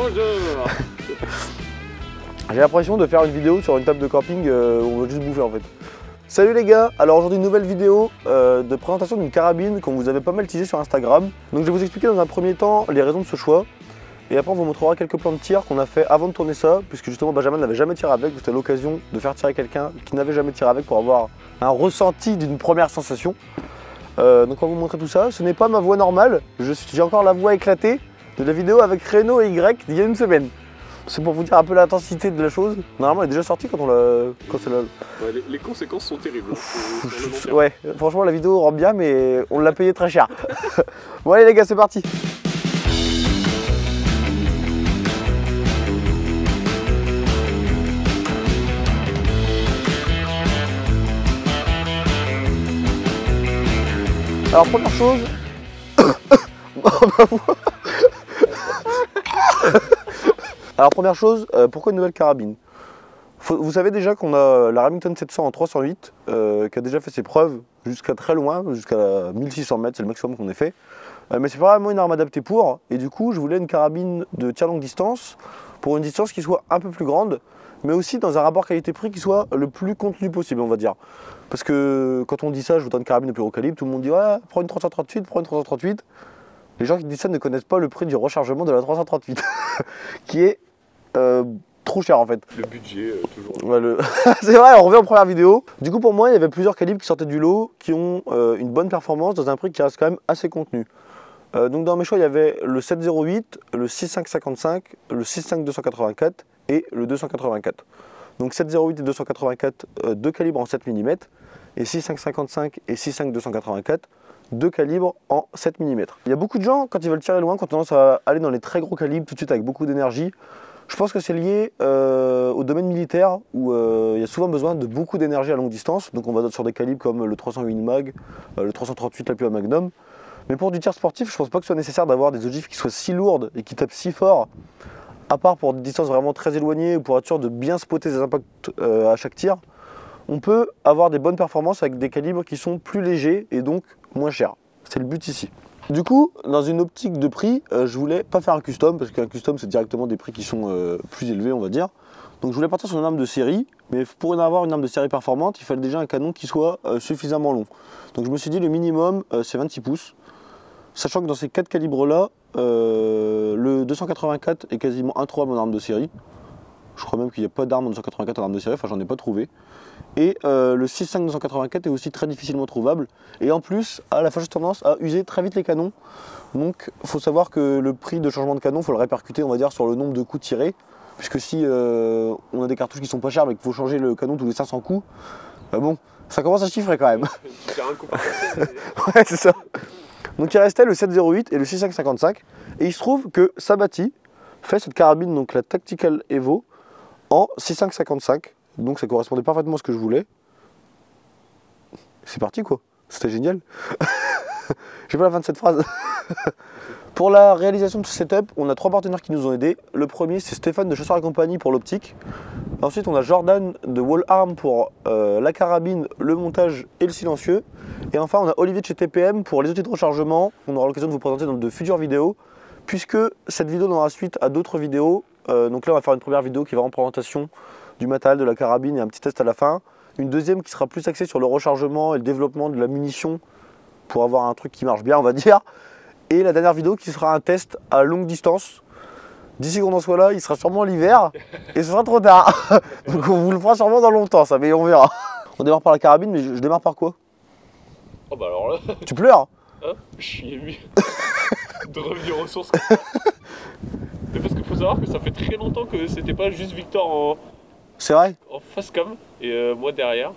Bonjour. J'ai l'impression de faire une vidéo sur une table de camping où on va juste bouffer en fait. Salut les gars, alors aujourd'hui une nouvelle vidéo de présentation d'une carabine qu'on vous avait pas mal teasé sur Instagram. Donc je vais vous expliquer dans un premier temps les raisons de ce choix. Et après on vous montrera quelques plans de tir qu'on a fait avant de tourner ça, puisque justement Benjamin n'avait jamais tiré avec, c'était l'occasion de faire tirer quelqu'un qui n'avait jamais tiré avec pour avoir un ressenti d'une première sensation. Donc on va vous montrer tout ça. Ce n'est pas ma voix normale, j'ai encore la voix éclatée de la vidéo avec Renault et Y d'il y a une semaine. C'est pour vous dire un peu l'intensité de la chose. Normalement, elle est déjà sortie quand c'est là. Ouais, les conséquences sont terribles. Ouais, franchement, la vidéo rend bien, mais on l'a payé très cher. Bon, allez, les gars, c'est parti. Alors, première chose. Alors première chose, pourquoi une nouvelle carabine? Vous savez déjà qu'on a la Remington 700 en 308 qui a déjà fait ses preuves jusqu'à très loin, jusqu'à 1600 mètres, c'est le maximum qu'on ait fait. Mais c'est pas vraiment une arme adaptée pour, et du coup je voulais une carabine de tir longue distance pour une distance qui soit un peu plus grande, mais aussi dans un rapport qualité-prix qui soit le plus contenu possible, on va dire. Parce que quand on dit ça, je voudrais une carabine de plus gros calibre, tout le monde dit ouais, prends une 338, prends une 338. Les gens qui disent ça ne connaissent pas le prix du rechargement de la 338, qui est trop cher en fait. Le budget, toujours. Ouais, c'est vrai, on revient en première vidéo. Du coup, pour moi, il y avait plusieurs calibres qui sortaient du lot, qui ont une bonne performance dans un prix qui reste quand même assez contenu. Donc dans mes choix, il y avait le 708, le 6555, le 65284 et le 284. Donc 708 et 284, deux calibres en 7 mm, et 6555 et 65284, deux calibres en 7 mm. Il y a beaucoup de gens, quand ils veulent tirer loin, qui ont tendance à aller dans les très gros calibres tout de suite avec beaucoup d'énergie. Je pense que c'est lié au domaine militaire où il y a souvent besoin de beaucoup d'énergie à longue distance. Donc on va sur des calibres comme le 308 Mag, le 338 la Puma Magnum. Mais pour du tir sportif, je pense pas que ce soit nécessaire d'avoir des ogifs qui soient si lourdes et qui tapent si fort, à part pour des distances vraiment très éloignées ou pour être sûr de bien spotter ses impacts à chaque tir. On peut avoir des bonnes performances avec des calibres qui sont plus légers et donc moins chers. C'est le but ici. Du coup, dans une optique de prix, je voulais pas faire un custom, parce qu'un custom c'est directement des prix qui sont plus élevés, on va dire. Donc je voulais partir sur une arme de série, mais pour avoir une arme de série performante, il fallait déjà un canon qui soit suffisamment long. Donc je me suis dit le minimum c'est 26 pouces, sachant que dans ces 4 calibres là, le 284 est quasiment introuvable en arme de série. Je crois même qu'il n'y a pas d'arme en 284 en arme de série, enfin j'en ai pas trouvé. Et le 6.5 284 est aussi très difficilement trouvable. Et en plus, a la fâcheuse tendance à user très vite les canons. Donc il faut savoir que le prix de changement de canon, il faut le répercuter on va dire sur le nombre de coups tirés. Puisque si on a des cartouches qui sont pas chères mais qu'il faut changer le canon tous les 500 coups, bon, ça commence à chiffrer quand même. Ouais, c'est ça. Donc il restait le 708 et le 6555. Et il se trouve que Sabati fait cette carabine, donc la Tactical Evo, en 6555. Donc ça correspondait parfaitement à ce que je voulais. C'est parti quoi, c'était génial. J'ai pas la fin de cette phrase. Pour la réalisation de ce setup, on a 3 partenaires qui nous ont aidés. Le premier c'est Stéphane de Chasseurs et Compagnie pour l'optique. Ensuite on a Jordan de Wall Arm pour la carabine, le montage et le silencieux. Et enfin on a Olivier de chez TPM pour les outils de rechargement. On aura l'occasion de vous présenter dans de futures vidéos. Puisque cette vidéo donnera suite à d'autres vidéos. Donc là on va faire une première vidéo qui va en présentation du matériel de la carabine et un petit test à la fin. Une deuxième qui sera plus axée sur le rechargement et le développement de la munition pour avoir un truc qui marche bien on va dire. Et la dernière vidéo qui sera un test à longue distance. D'ici qu'on en soit là, il sera sûrement l'hiver et ce sera trop tard. Donc on vous le fera sûrement dans longtemps ça, mais on verra. On démarre par la carabine, mais je démarre par quoi? Oh bah alors là... Tu pleures? Hein, je suis ému de revenir aux sources. Mais parce qu'il faut savoir que ça fait très longtemps que c'était pas juste Victor en... C'est vrai? En face cam et moi derrière.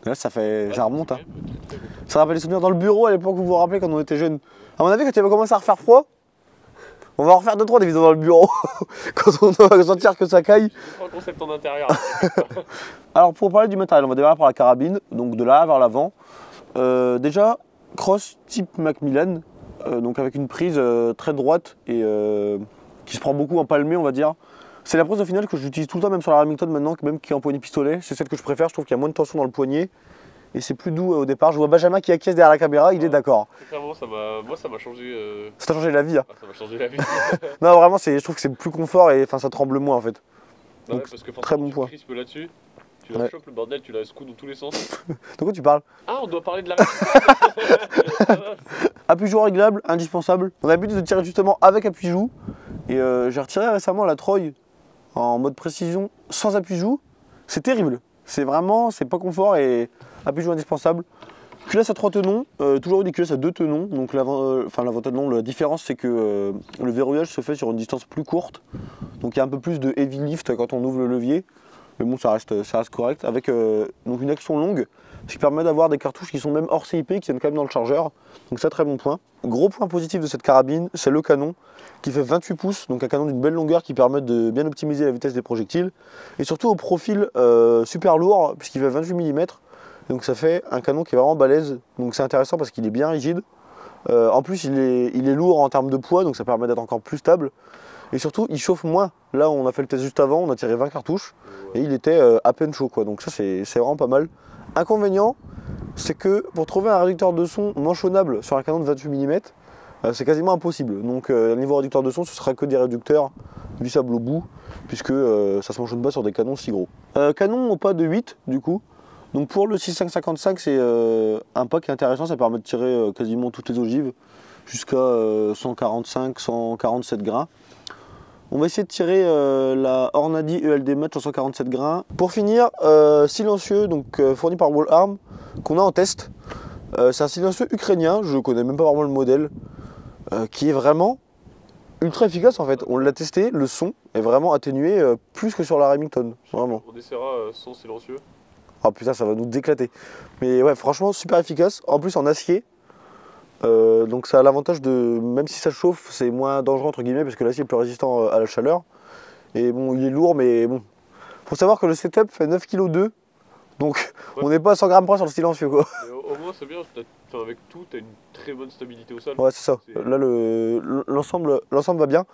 Là, ça fait... Ouais, ça remonte. Hein. Très beau. Ça rappelle les souvenirs dans le bureau à l'époque où vous vous rappelez quand on était jeunes. À mon avis, quand il avait commencé à refaire froid, on va en refaire 2-3 des vidéos dans le bureau. Quand on va sentir que ça caille. C'est un concept en intérieur. Alors pour parler du matériel, on va démarrer par la carabine, donc de là vers l'avant. Déjà, cross type Macmillan, donc avec une prise très droite et qui se prend beaucoup en palmé on va dire. C'est la prise au final que j'utilise tout le temps, même sur la Remington maintenant, même qui est en poignet pistolet. C'est celle que je préfère, je trouve qu'il y a moins de tension dans le poignet et c'est plus doux au départ. Je vois Benjamin qui acquiesce derrière la caméra, il est d'accord. Clairement, moi ça m'a changé. Ça t'a changé la vie. Hein. Ah, ça m'a changé la vie. Non, vraiment, je trouve que c'est plus confort et ça tremble moins en fait. Ouais, Donc, parce que très bon tu point. crispes là-dessus, tu la Ouais. chopes le bordel, tu la secoues dans tous les sens. De quoi tu parles? Ah, on doit parler de la Appui-joue réglable, indispensable. On a l'habitude de tirer justement avec appui-joue. Et j'ai retiré récemment la Troy en mode précision sans appui-joue. C'est terrible. C'est pas confort et appui-joue indispensable. Culasse à 3 tenons, toujours eu des culasses à 2 tenons. Donc l'avantage, non, la différence c'est que le verrouillage se fait sur une distance plus courte. Donc il y a un peu plus de heavy lift quand on ouvre le levier. Mais bon, ça reste correct. Avec donc une action longue, ce qui permet d'avoir des cartouches qui sont même hors CIP, qui viennent quand même dans le chargeur. Donc ça, très bon point. Gros point positif de cette carabine, c'est le canon qui fait 28 pouces, donc un canon d'une belle longueur qui permet de bien optimiser la vitesse des projectiles. Et surtout au profil super lourd, puisqu'il fait 28 mm. Donc ça fait un canon qui est vraiment balèze. Donc c'est intéressant parce qu'il est bien rigide. En plus, il est lourd en termes de poids, donc ça permet d'être encore plus stable. Et surtout, il chauffe moins. Là, on a fait le test juste avant, on a tiré 20 cartouches et il était à peine chaud, quoi. Donc ça, c'est vraiment pas mal. Inconvénient, c'est que pour trouver un réducteur de son manchonnable sur un canon de 28 mm, c'est quasiment impossible. Donc niveau réducteur de son, ce sera que des réducteurs vissables au bout, puisque ça se manchonne pas sur des canons si gros. Canon au pas de 8, du coup. Donc pour le 6.5-55, c'est un pas qui est intéressant, ça permet de tirer quasiment toutes les ogives, jusqu'à 145-147 grains. On va essayer de tirer la Hornady ELD Match en 147 grains. Pour finir, silencieux, donc fourni par Wallarm, qu'on a en test. C'est un silencieux ukrainien, je connais même pas vraiment le modèle, qui est vraiment ultra efficace en fait. On l'a testé, le son est vraiment atténué plus que sur la Remington, vraiment. On essaiera sans silencieux. Ah putain, ça va nous déclater. Mais ouais, franchement, super efficace. En plus, en acier. Donc ça a l'avantage de, même si ça chauffe, c'est moins dangereux entre guillemets parce que l'acier est plus résistant à la chaleur. Et bon, il est lourd, mais bon. Faut savoir que le setup fait 9,2 kg, donc ouais. On n'est pas à 100 grammes près sur le silencieux, quoi. Au moins c'est bien, avec tout, tu as une très bonne stabilité au sol. Ouais, c'est ça. Là, l'ensemble va bien.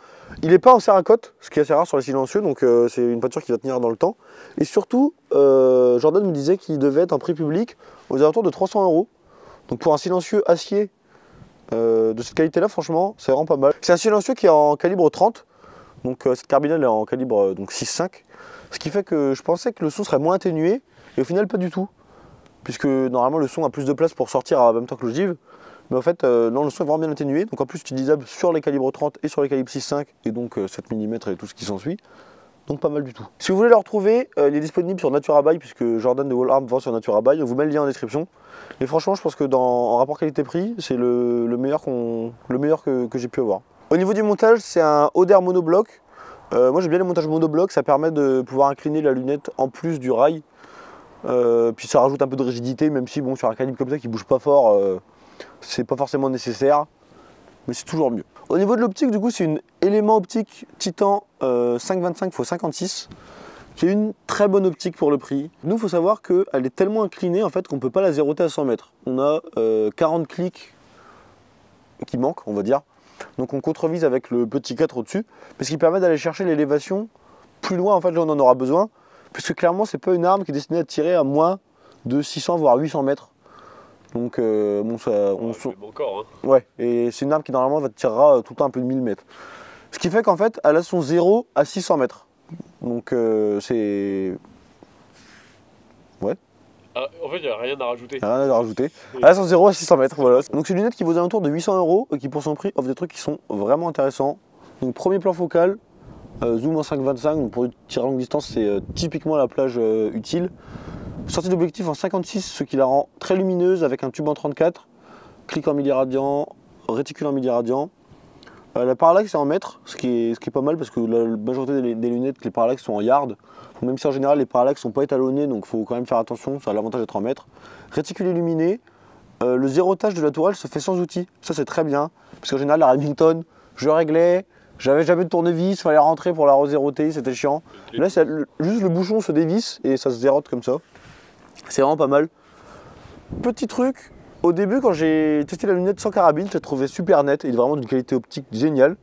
Il n'est pas en céracote, ce qui est assez rare sur les silencieux, donc c'est une peinture qui va tenir dans le temps. Et surtout, Jordan me disait qu'il devait être en prix public aux alentours de 300 €. Donc pour un silencieux acier de cette qualité-là, franchement, c'est vraiment pas mal. C'est un silencieux qui est en calibre 30, donc cette carbine elle est en calibre 6.5, ce qui fait que je pensais que le son serait moins atténué, et au final pas du tout, puisque normalement le son a plus de place pour sortir en même temps que l'ogive, mais en fait non, le son est vraiment bien atténué, donc en plus utilisable sur les calibres 30 et sur les calibres 6.5, et donc 7 mm et tout ce qui s'ensuit. Donc pas mal du tout. Si vous voulez le retrouver, il est disponible sur Naturabuy, puisque Jordan de Wallarm vend sur Naturabuy. On vous met le lien en description. Et franchement, je pense que en rapport qualité-prix, c'est le meilleur que j'ai pu avoir. Au niveau du montage, c'est un Oder monobloc. Moi j'aime bien les montages monobloc, ça permet de pouvoir incliner la lunette en plus du rail. Puis ça rajoute un peu de rigidité, même si bon, sur un calibre comme ça qui bouge pas fort, c'est pas forcément nécessaire. Mais c'est toujours mieux. Au niveau de l'optique, du coup, c'est une élément optique Titan 525x56, qui est une très bonne optique pour le prix. Nous, il faut savoir qu'elle est tellement inclinée en fait qu'on ne peut pas la zéroter à 100 mètres. On a 40 clics qui manquent, on va dire. Donc on contrevise avec le petit 4 au-dessus, ce qui permet d'aller chercher l'élévation plus loin en fait, là où on en aura besoin, puisque clairement, c'est pas une arme qui est destinée à tirer à moins de 600 voire 800 mètres. Donc bon, ça, encore, hein. Ouais, et c'est une arme qui normalement va tirera tout le temps un peu de 1000 mètres. Ce qui fait qu'en fait, elle a son 0 à 600 mètres. Donc c'est... Ouais. Ah, en fait, il n'y a rien à rajouter. Rien à rajouter. Elle a son 0 à 600 mètres, voilà. Donc c'est une lunette qui vaut aux alentours de 800 € et qui pour son prix offre des trucs qui sont vraiment intéressants. Donc premier plan focal, zoom en 5.25, donc pour tirer à longue distance, c'est typiquement la plage utile. Sortie d'objectif en 56, ce qui la rend très lumineuse avec un tube en 34, clic en milliradian, réticule en milliradian. La parallaxe est en mètres, ce qui est pas mal parce que la majorité des lunettes, les parallaxes sont en yard. Même si en général les parallaxes sont pas étalonnés, donc il faut quand même faire attention, ça a l'avantage d'être en mètres. Réticule illuminé, le zérotage de la tourelle se fait sans outil, ça c'est très bien. Parce qu'en général la Remington, je réglais, j'avais jamais de tournevis, il fallait rentrer pour la rezéroter, c'était chiant. Là juste le bouchon se dévisse et ça se zérote comme ça. C'est vraiment pas mal. Petit truc, au début quand j'ai testé la lunette sans carabine, je l'ai trouvée super nette et vraiment d'une qualité optique géniale.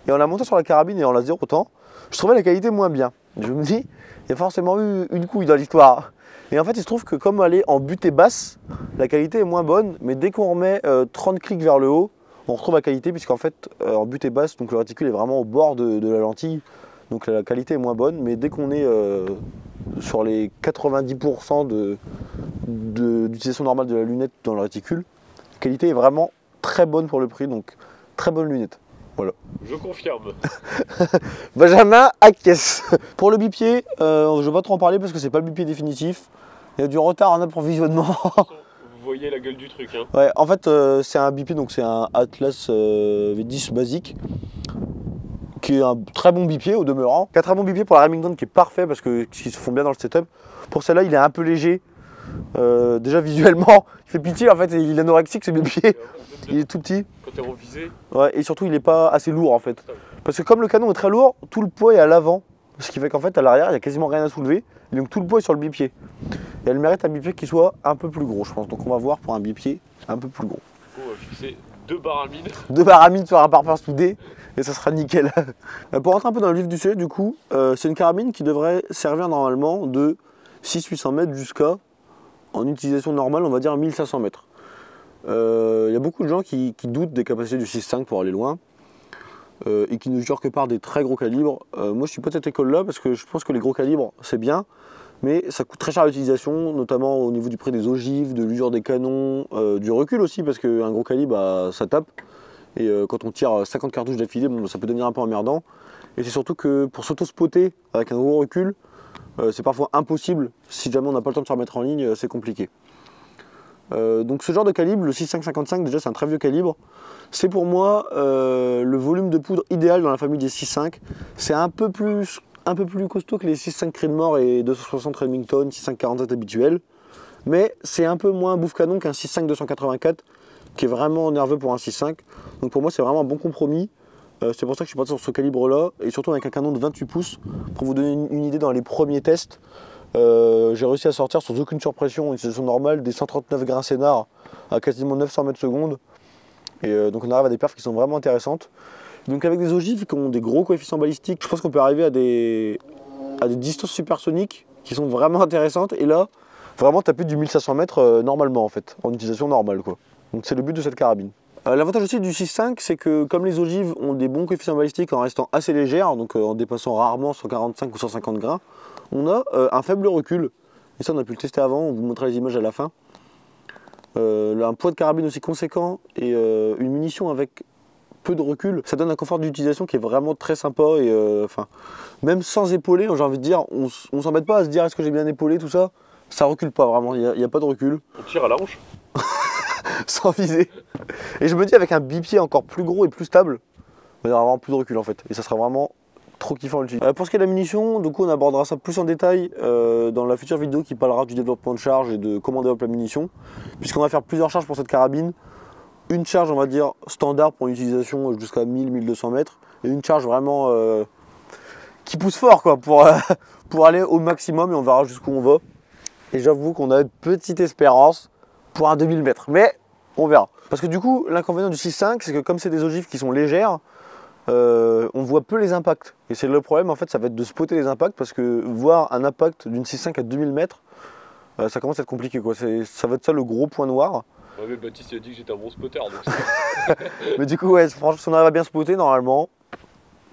Et en la montant sur la carabine et en la zérotant, je trouvais la qualité moins bien. Je me dis, il y a forcément eu une couille dans l'histoire. Et en fait, il se trouve que comme elle est en butée basse, la qualité est moins bonne, mais dès qu'on remet 30 clics vers le haut, on retrouve la qualité, puisqu'en fait, en butée basse, donc le réticule est vraiment au bord de la lentille, donc la qualité est moins bonne, mais dès qu'on est sur les 90% d'utilisation normale de la lunette dans le réticule, la qualité est vraiment très bonne pour le prix, donc très bonne lunette. Voilà. Je confirme. Benjamin acquiesce. Pour le bipied, je ne vais pas trop en parler parce que c'est pas le bipied définitif. Il y a du retard en approvisionnement. Vous voyez la gueule du truc, hein. Ouais, en fait, c'est un bipied, donc c'est un Atlas V10 basique, qui est un très bon bipied au demeurant. Un très bon bipied pour la Remington qui est parfait parce qu'ils se font bien dans le setup. Pour celle-là, il est un peu léger. Déjà visuellement, il fait pitié en fait, il est anorexique ce bipied. Il est tout petit. Quand t'es en visée. Ouais, et surtout, il n'est pas assez lourd en fait. Parce que comme le canon est très lourd, tout le poids est à l'avant. Ce qui fait qu'en fait, à l'arrière, il n'y a quasiment rien à soulever. Et donc tout le poids est sur le bipied. Et elle mérite un bipied qui soit un peu plus gros, je pense. Donc on va voir pour un bipied un peu plus gros. On va fixer 2 baramines. 2 baramines sur un pare-pare soudé et ça sera nickel. Pour rentrer un peu dans le vif du sujet, du coup, c'est une carabine qui devrait servir normalement de 600-800 mètres jusqu'à, en utilisation normale, on va dire 1500 mètres. Il y a beaucoup de gens qui doutent des capacités du 6.5 pour aller loin. Et qui ne jurent que par des très gros calibres. Moi je suis pas de cette école là parce que je pense que les gros calibres c'est bien, mais ça coûte très cher à l'utilisation, notamment au niveau du prix des ogives, de l'usure des canons, du recul aussi parce qu'un gros calibre ça tape. Et quand on tire 50 cartouches d'affilée, bon, ça peut devenir un peu emmerdant. Et c'est surtout que pour s'auto-spotter avec un gros recul, c'est parfois impossible. Si jamais on n'a pas le temps de se remettre en ligne, c'est compliqué. Donc ce genre de calibre, le 6.5-55, déjà c'est un très vieux calibre. C'est pour moi le volume de poudre idéal dans la famille des 6.5. C'est un peu plus costaud que les 6.5 Creedmoor et 260 Remington, 6.5-47 habituels. Mais c'est un peu moins bouffe-canon qu'un 6.5-284 qui est vraiment nerveux pour un 6.5. Donc pour moi c'est vraiment un bon compromis. C'est pour ça que je suis parti sur ce calibre là. Et surtout avec un canon de 28 pouces. Pour vous donner une idée, dans les premiers tests, j'ai réussi à sortir sans aucune surpression, une utilisation normale, des 139 grains Sénart à quasiment 900 mètres secondes. Et donc on arrive à des perfs qui sont vraiment intéressantes. Donc avec des ogives qui ont des gros coefficients balistiques, je pense qu'on peut arriver à des distances supersoniques qui sont vraiment intéressantes. Et là, vraiment taper du 1500 mètres normalement en fait, en utilisation normale quoi. Donc c'est le but de cette carabine. L'avantage aussi du 6.5, c'est que comme les ogives ont des bons coefficients balistiques en restant assez légères, donc en dépassant rarement 145 ou 150 grains, on a un faible recul. Et ça on a pu le tester avant, on vous montrera les images à la fin. Un poids de carabine aussi conséquent et une munition avec peu de recul, ça donne un confort d'utilisation qui est vraiment très sympa. Et même sans épauler, j'ai envie de dire, on s'embête pas à se dire est-ce que j'ai bien épaulé tout ça. Ça recule pas vraiment, il n'y a pas de recul. On tire à la hanche. Sans viser. Et je me dis avec un bipied encore plus gros et plus stable, on aura vraiment plus de recul en fait. Et ça sera vraiment trop kiffant à l'utiliser. Pour ce qui est de la munition, du coup on abordera ça plus en détail dans la future vidéo qui parlera du développement de charge et de comment développer la munition. Puisqu'on va faire plusieurs charges pour cette carabine. Une charge on va dire standard pour une utilisation jusqu'à 1000-1200 mètres. Et une charge vraiment qui pousse fort quoi, pour aller au maximum et on verra jusqu'où on va. Et j'avoue qu'on a une petite espérance pour un 2000 mètres. Mais on verra. Parce que du coup l'inconvénient du 6.5 c'est que comme c'est des ogives qui sont légères, on voit peu les impacts. Et c'est le problème en fait, ça va être de spotter les impacts parce que voir un impact d'une 6.5 à 2000 mètres, ça commence à être compliqué quoi. Ça va être ça le gros point noir. Ouais mais Baptiste il a dit que j'étais un bon spotter donc Mais du coup ouais, franchement si on arrive à bien spotter normalement,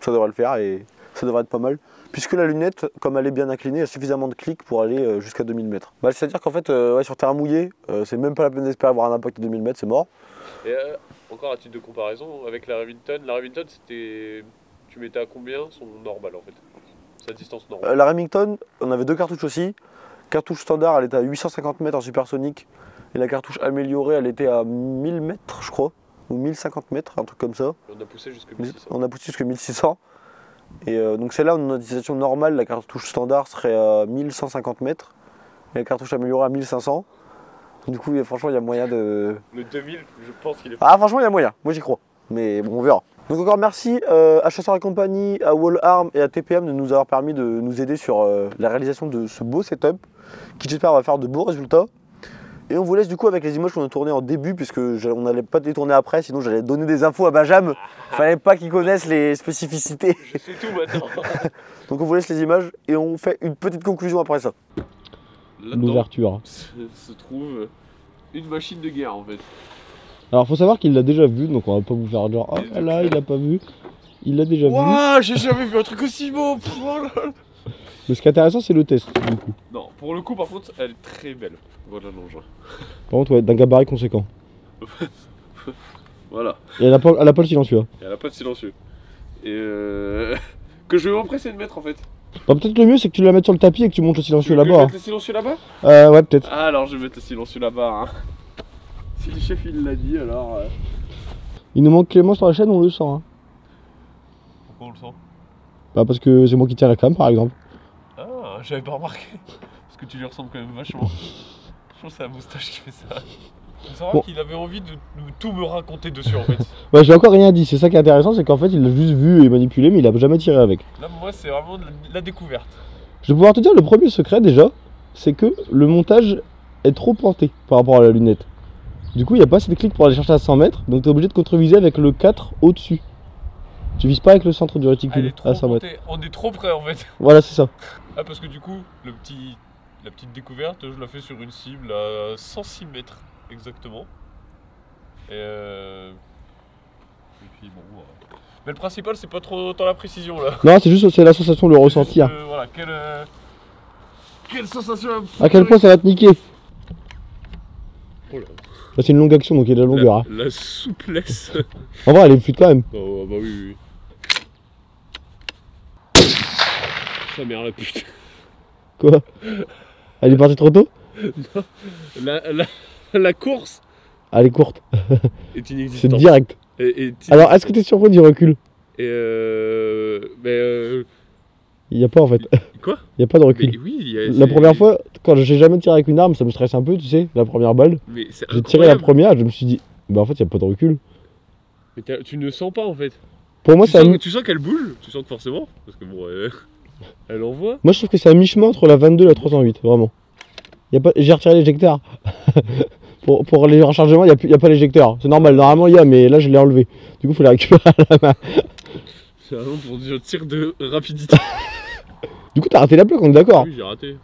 ça devrait le faire et ça devrait être pas mal. Puisque la lunette, comme elle est bien inclinée, elle a suffisamment de clics pour aller jusqu'à 2000 mètres. C'est-à-dire qu'en fait, ouais, sur terrain mouillé, c'est même pas la peine d'espérer avoir un impact de 2000 mètres, c'est mort. Et encore à titre de comparaison, avec la Remington c'était... Tu mettais à combien son normal en fait? Sa distance normale? La Remington, on avait deux cartouches aussi. Cartouche standard, elle était à 850 mètres en supersonique. Et la cartouche améliorée, elle était à 1000 mètres, je crois. Ou 1050 mètres, un truc comme ça. On a poussé jusqu'à 1600. On a poussé jusqu'à 1600. Et donc celle-là, en utilisation normale, la cartouche standard serait à 1150 mètres. Et la cartouche améliorée à 1500. Du coup, franchement, il y a moyen de... Le 2000, je pense qu'il est... Ah, franchement, il y a moyen. Moi, j'y crois. Mais bon, on verra. Donc encore merci à Chasseurs et compagnie, à Wall Arm et à TPM de nous avoir permis de nous aider sur la réalisation de ce beau setup qui j'espère va faire de beaux résultats. Et on vous laisse du coup avec les images qu'on a tournées en début puisque on n'allait pas les tourner après, sinon j'allais donner des infos à Benjamin. Fallait pas qu'il connaisse les spécificités. Je sais tout maintenant. Donc on vous laisse les images et on fait une petite conclusion après ça. là-dedans l'ouverture. se trouve une machine de guerre en fait. Alors faut savoir qu'il l'a déjà vu, donc on va pas vous faire genre ah là il l'a pas vu. Il l'a déjà vu. Waouh, j'ai jamais vu un truc aussi beau. Oh là là. Mais ce qui est intéressant c'est le test du coup. Non, pour le coup par contre, elle est très belle. Voilà l'engin. Par contre ouais, d'un gabarit conséquent. Voilà. Et elle a pas le silencieux. Et elle a pas de silencieux. Et que je vais m'empresser de mettre en fait. Bah, peut-être le mieux c'est que tu la mettes sur le tapis et que tu montes le silencieux Tu veux que je là-bas. mette le silencieux là-bas? Ouais peut-être. Ah, alors je vais mettre le silencieux là-bas. Hein. Si le chef il l'a dit alors. Il nous manque Clément sur la chaîne, on le sent. Hein. Pourquoi on le sent? Bah parce que c'est moi qui tiens la cam par exemple. Ah, j'avais pas remarqué. Parce que tu lui ressembles quand même vachement. Je pense que c'est la moustache qui fait ça. Faut savoir Bon. qu'il avait envie de tout me raconter dessus en fait. Bah j'ai encore rien dit, c'est ça qui est intéressant, c'est qu'en fait il l'a juste vu et manipulé mais il a jamais tiré avec. Là moi c'est vraiment de la découverte. Je vais pouvoir te dire le premier secret déjà, c'est que le montage est trop planté par rapport à la lunette. Du coup il n'y a pas assez de clics pour aller chercher à 100 mètres, donc tu es obligé de contre-viser avec le 4 au-dessus. Tu vises pas avec le centre du Elle réticule est trop à 100 mètres. montée. On est trop près en fait. Voilà c'est ça. Ah parce que du coup la petite découverte je la fais sur une cible à 106 mètres exactement. Et puis bon. Mais le principal c'est pas trop dans la précision là. Non c'est juste c'est la sensation, le ressenti. Hein. Voilà, quelle sensation. À quel point ça va te niquer. Oh là. Là, c'est une longue action donc il y a de la longueur. Hein. La souplesse. En vrai elle est fluide quand même. Oh bah oui. Sa mère la pute. Quoi? Elle est partie trop tôt? La course Elle est courte. est C'est inexistante. direct. Alors est-ce que t'es surpris du recul? Il y a pas en fait. Quoi? Il y a pas de recul. Mais oui, La première fois, quand j'ai jamais tiré avec une arme, ça me stresse un peu, tu sais, la première balle. Mais c'est J'ai tiré la incroyable. première, je me suis dit, bah en fait, il y a pas de recul. Mais tu ne sens pas en fait. Pour moi, Tu sens qu'elle bouge, tu sens que forcément, parce que bon, elle envoie. moi je trouve que c'est à mi-chemin entre la 22 et la 308, vraiment. J'ai retiré l'éjecteur. pour les rechargements, il n'y a pas l'éjecteur. C'est normal, normalement il y a, mais là je l'ai enlevé. Du coup, il faut les récupérer à la main. C'est vraiment pour dire tir de rapidité. Du coup, t'as raté la plaque, on est d'accord. Oui, j'ai raté.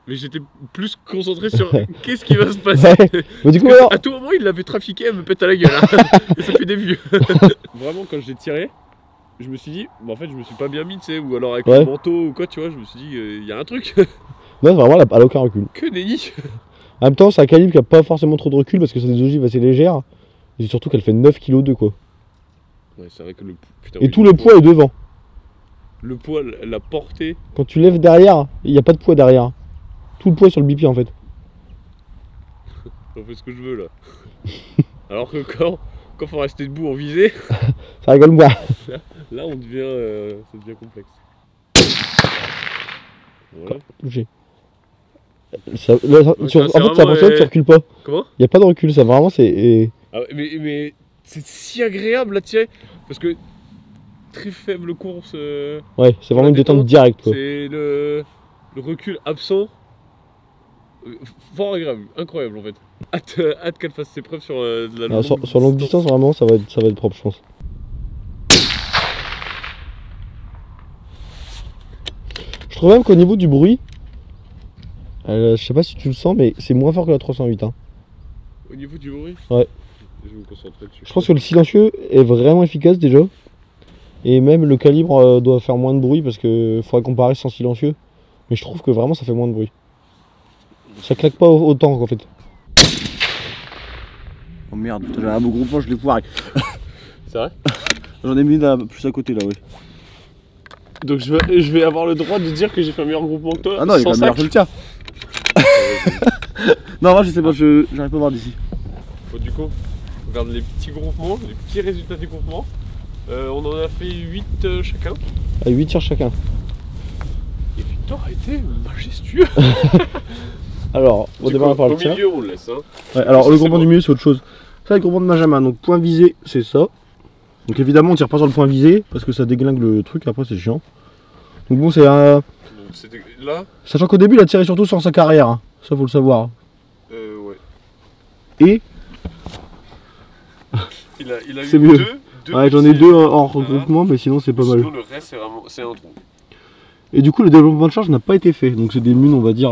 Mais j'étais plus concentré sur qu'est-ce qui va se passer. Ouais. Mais du coup, Parce que alors, à tout moment, il l'avait trafiqué, elle me pète à la gueule. Hein. Et ça fait des vieux. Vraiment, quand j'ai tiré, je me suis dit, bah, en fait, je me suis pas bien mis, tu sais, ou alors avec Ouais. le manteau ou quoi, tu vois, je me suis dit, il y a un truc. non, vraiment, elle a aucun recul. Que nenni. En même temps, c'est un calibre qui a pas forcément trop de recul parce que c'est des ogives assez légères. Et surtout qu'elle fait 9 kg de quoi. Ouais, c'est vrai que le putain, Et oui, tout le poids est devant. Le poids, la portée. Quand tu lèves derrière, il n'y a pas de poids derrière. Tout le poids est sur le bipi en fait. J'en fais ce que je veux là. Alors que quand faut rester debout en visée, Ça rigole moi. là on devient, ça devient complexe. Voilà. Touché. Ça, là, Ouais, en fait, c'est c'est pour ça vraiment, que tu recules pas. Comment? Il n'y a pas de recul, ça vraiment c'est. Ah, mais c'est si agréable à tirer parce que très faible course. Ouais, c'est vraiment la une détente détente, directe quoi. C'est le recul absent. Fort agréable, incroyable en fait. Hâte qu'elle fasse ses preuves sur la Alors, longue sur longue distance, vraiment, ça va être propre, je pense. Je trouve même qu'au niveau du bruit, je sais pas si tu le sens, mais c'est moins fort que la 308. Hein. Au niveau du bruit. Ouais. Je vais me concentrer dessus. Je pense que le silencieux est vraiment efficace déjà. Et même le calibre doit faire moins de bruit parce que faudrait comparer sans silencieux. Mais je trouve que vraiment ça fait moins de bruit. Ça claque pas autant en fait. Oh merde, j'ai un beau groupement, je l'ai foiré. C'est vrai? J'en ai mis là, plus à côté là, oui. Donc je vais avoir le droit de dire que j'ai fait un meilleur groupement que toi. Ah non, il est sans pas meilleur sac. que le tien. Non, moi je sais pas, j'arrive pas à voir d'ici. Bon, du coup, on regarde les petits groupements, les petits résultats des groupements. On en a fait 8 chacun. À 8 tirs chacun. Et Victor a été majestueux. Alors, on Du démarre coup, par le au tien. milieu, on le laisse. Hein. Ouais, alors Ça, le c'est groupement bon. du milieu c'est autre chose. Ça, le groupement de Benjamin, donc point visé, c'est ça. Donc évidemment, on tire pas sur le point visé parce que ça déglingue le truc, après c'est chiant. Donc bon, c'est un. Donc c'était là. Sachant qu'au début, il a tiré surtout sur sa carrière, hein. Ça faut le savoir. Ouais. Et. Il a C'est eu mieux. deux Ouais, j'en ai petits, deux hors voilà. regroupement, mais sinon c'est pas mal. Sinon, le reste, c'est un trou. Et du coup, le développement de charge n'a pas été fait. Donc c'est des munes, on va dire,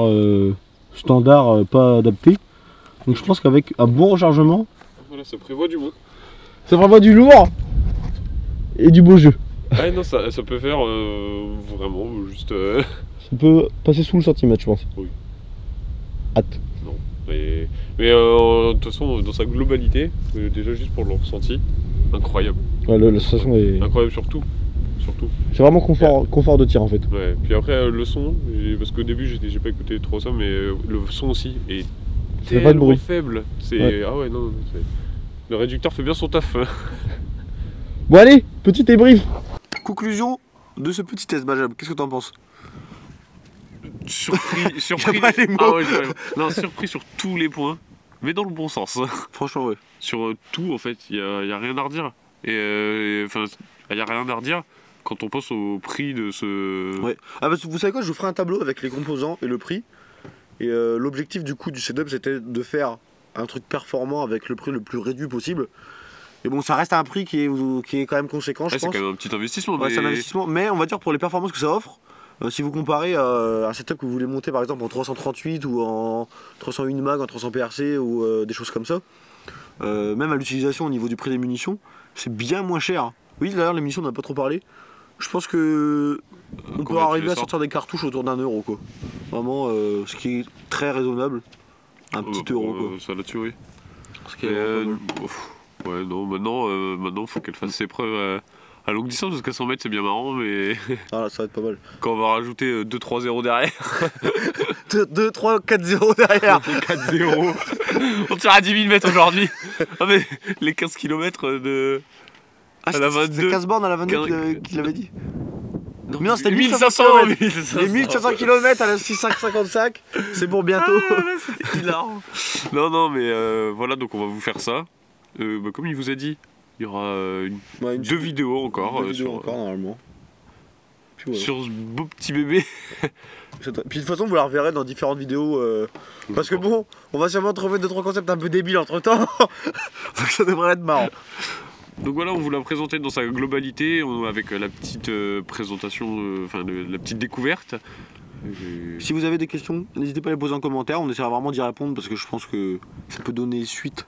standard pas adapté. Donc je pense qu'avec un bon rechargement, Voilà, ça prévoit du bon. ça prévoit du lourd et du beau jeu. Ah non, ça peut faire vraiment juste. Ça peut passer sous le centimètre, je pense. Oui. Hâte. Non. Mais de toute façon, dans sa globalité, déjà juste pour le ressenti, incroyable. Ouais, la sensation est. Incroyable surtout. C'est vraiment confort de tir en fait. Ouais. Puis après, le son, parce qu'au début, j'ai pas écouté trop ça, mais le son aussi est Ça fait pas de tellement bruit. faible. C'est. Ouais. Ah ouais, non. Le réducteur fait bien son taf. Bon allez, petit débrief. Conclusion de ce petit test, Benjamin, qu'est-ce que t'en penses? Surpris. Y a pas les mots. Ah ouais, non, surpris sur tous les points, mais dans le bon sens. Franchement, ouais. Sur tout, en fait, il y a rien à redire. Et enfin, il y a rien à redire quand on pense au prix de ce. Ouais. Ah, parce que vous savez quoi, je vous ferai un tableau avec les composants et le prix. Et l'objectif du coup du setup, c'était de faire un truc performant avec le prix le plus réduit possible. Et bon, ça reste un prix qui est quand même conséquent, je Ouais, c'est pense. quand même un petit investissement. Ouais, mais... c'est un investissement, mais on va dire pour les performances que ça offre, si vous comparez un setup que vous voulez monter par exemple en 338 ou en 301 mag, en 300 PRC ou des choses comme ça, même à l'utilisation au niveau du prix des munitions, c'est bien moins cher. Oui, d'ailleurs, les munitions, on n'a pas trop parlé. Je pense que on peut Combien tu arriver les à sors sortir des cartouches autour d'€1 quoi. Vraiment, ce qui est très raisonnable. Un petit euro quoi. Ça là-dessus, oui. Ce qui est Mais, vraiment pas mal. ouais, non, maintenant, faut qu'elle fasse ses preuves à longue distance, parce qu'à 100 mètres, c'est bien marrant, mais Ah, là, ça va être pas mal. quand on va rajouter 2-3 0 derrière, 2, 3, 4, 0 derrière. 4-0, on tire à 10 000 mètres aujourd'hui. Ah, mais les 15 km de. Ah, À la c'était 22. 15 bornes à la 22 15. qu'il avait dit. Non, Mais non, c'était 1500 Les 1500 km à la 6555, c'est pour bientôt. Ah, là, c'était hilarant. Non, mais voilà, donc on va vous faire ça. Comme il vous a dit, il y aura Ouais, deux vidéos encore, deux vidéos sur, encore normalement. Puis, voilà. sur ce beau petit bébé. Puis de toute façon, vous la reverrez dans différentes vidéos. Parce que bon, on va sûrement trouver 2-3 concepts un peu débiles entre temps. Donc ça devrait être marrant. Donc voilà, on vous l'a présenté dans sa globalité, avec la petite présentation, enfin la petite découverte. Si vous avez des questions, n'hésitez pas à les poser en commentaire. On essaiera vraiment d'y répondre parce que je pense que ça peut donner suite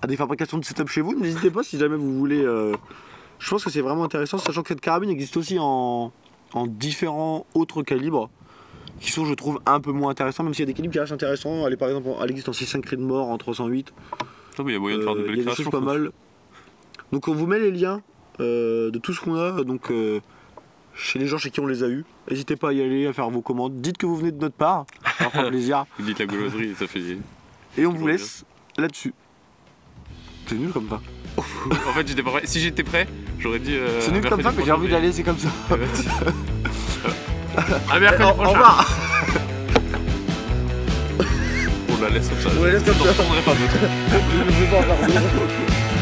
à des fabrications de setup chez vous. N'hésitez pas si jamais vous voulez. Je pense que c'est vraiment intéressant, sachant que cette carabine existe aussi en différents autres calibres qui sont, je trouve, un peu moins intéressants, même s'il y a des calibres qui restent intéressants. Elle est par exemple, elle existe en 6.5 cris de mort, en 308. Non, mais il y a moyen de faire de Il y belles a des créations. choses pas mal. Donc on vous met les liens de tout ce qu'on a donc chez les gens chez qui on les a eu. N'hésitez pas à y aller, à faire vos commandes. Dites que vous venez de notre part, ça fera plaisir. Vous dites la gauloiserie, ça fait. Et on vous laisse là-dessus. C'est nul comme ça. En fait, j'étais pas prêt. Si j'étais prêt, j'aurais dit. C'est nul comme ça, mais j'ai envie d'aller, c'est comme ça. Ah, mercredi Au prochain. revoir. On la laisse comme ça. On la laisse comme ça. J'en entendrai pas d'autre. Je ne veux pas en faire d'autres.